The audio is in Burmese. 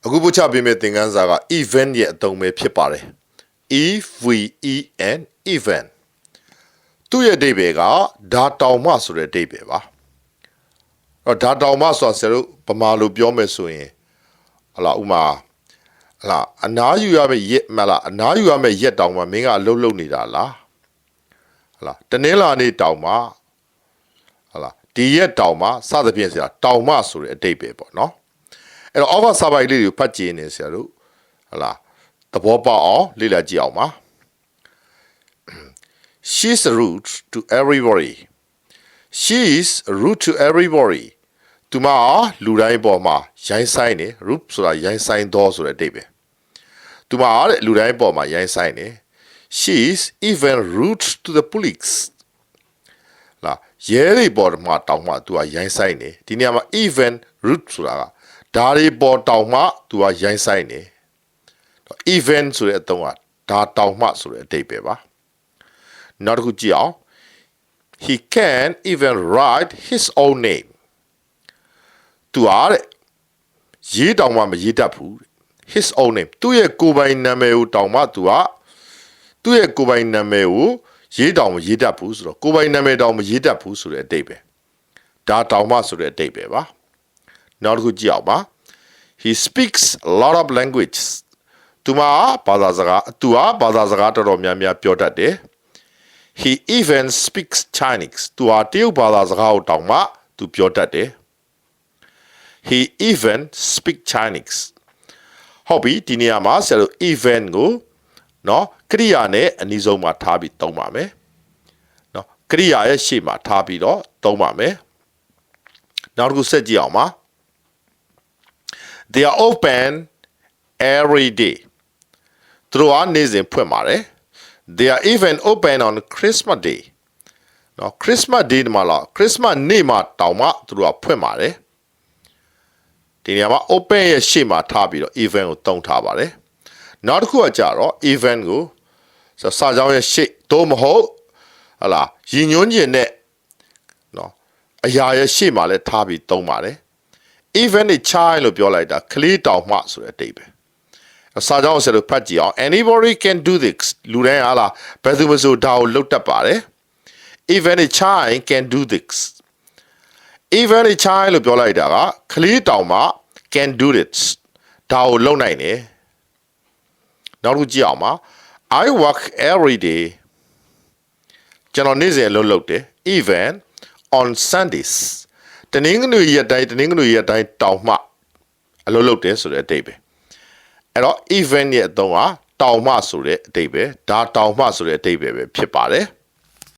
အခုပို့ချပေးမယ့်သင်ခန်းစာက event ရဲ့အသုံးပဲဖြစ်ပါတယ် EVEN event သူ့ရဲ့အဓိပ္ပာယ်ကဒါတောင်မှဆိုတဲ့အဓိပ္ပာယ်ပါတော့ဒါတောင်မှဆိုတာဆရာတို့ဗမာလိုပြောမယ်ဆိုရင်ဟလာဥမာဟလာအနားယူရမယ့်ရက်မလားအနားယူရမယ့်ရက်တောင်မှမင်းကအလုပ်လုပ်နေတာလားဟလာတနင်္လာနေ့တောင်မှဟလာဒီရက်တောင်မှစသဖြင့်ဆရာတောင်မှဆိုတဲ့အဓိပ္ပာယ်ပေါ့နော်အဲ့တော့ offer စာပိုက်လေးတွေကိုဖတ်ကြည့်နေဆရာတို့ဟလာသဘောပေါက်အောင်လေ့လာကြည့်အောင်ပါ She's rude to everybody She is rude to everybody သူမလူတိုင်းပေါ်မှာရိုင်းဆိုင်နေ rude ဆိုတာရိုင်းဆိုင်သောဆိုတဲ့အဓိပ္ပာယ်သူမတဲ့လူတိုင်းပေါ်မှာရိုင်းဆိုင်နေ She is even rude to the police လာရဲတွေပေါ်မှာတောင်မှသူကရိုင်းဆိုင်နေဒီနေရာမှာ even rude ဆိုတာကဒါတွေပေါ်တောင်မှသူကရိုင်းဆိုင်နေ even ဆိုတဲ့အသုံးကဒါတောင်မှဆိုတဲ့အဓိပ္ပာယ်ပါနောက်တစ်ခုကြည့်အောင် He can even write his own name သူအားတဲ့ရေးတောင်မှမရေးတတ်ဘူး his own name သူ့ရဲ့ကိုယ်ပိုင်နာမည်ကိုတောင်မှသူကသူ့ရဲ့ကိုယ်ပိုင်နာမည်ကိုရေးတောင်မရေးတတ်ဘူးဆိုတော့ကိုယ်ပိုင်နာမည်တောင်မရေးတတ်ဘူးဆိုတဲ့အဓိပ္ပာယ်ဒါတောင်မှဆိုတဲ့အဓိပ္ပာယ်ပါနောက်တစ်ခုကြည့်အောင်ပါ He speaks a lot of languages သူကဘာသာစကားတော်တော်များများပြောတတ်တယ် He even speaks Chinese သူဟာတရုတ်ဘာသာစကားကိုတောင်မှသူပြောတတ်တယ် He even speak Chinese ဟုတ်ပြီဒီနေရာမှာဆရာတို့ even ကိုနော်ကရိယာနဲ့အနည်းဆုံးမှာထားပြီးသုံးပါမယ်နော်ကရိယာရဲ့ရှေ့မှာထားပြီးတော့သုံးပါမယ်နောက်တစ်ခုဆက်ကြည့်အောင်ပါ They are open every day သူတို့ကနေ့စဉ်ဖွင့်ပါတယ် They are even open on Christmas Day နော် Christmas Day မှာလား Christmas နေ့မှာတောင်မှသူတို့ကဖွင့်ပါတယ်ဒီနေရာမှာ open ရဲ့ရှေ့မှာထားပြီးတော့ event ကိုသုံးထားပါတယ်နောက်တစ်ခုကကြတော့ event ကိုစာကြောင်းရဲ့ရှေ့သို့မဟုတ်ဟလာရည်ညွှန်းခြင်းနဲ့နော်အရာရဲ့ရှေ့မှာလည်းထားပြီးသုံးပါတယ် event နဲ့ child လို့ပြောလိုက်တာကလေးတောင်မှဆိုတဲ့အဓိပ္ပာယ်စာကြောင်းကိုဆက်လို့ဖတ်ကြည့်အောင် anybody can do this လူတိုင်းဟာလားဘယ်သူမှဆိုဒါကိုလုပ်တတ်ပါတယ် even a child can do this even a child လို့ပြောလိုက်တာကကလေးတောင်မှ can do it ဒါကိုလုပ်နိုင်တယ်နောက်တစ်ခုကြည့်အောင်ပါ I work every day ကျွန်တော်နေ့စဉ်အလုပ်လုပ်တယ် even on Sundays တနင်္ဂနွေရက်တိုင်းတောင်မှအလုပ်လုပ်တယ်ဆိုတဲ့အဓိပ္ပာယ်အဲ့တော့ even ရဲ့အသုံးကတောင်မှဆိုတဲ့အဓိပ္ပာယ်ဒါတောင်မှဆိုတဲ့အဓိပ္ပာယ်ပဲဖြစ်ပါတယ်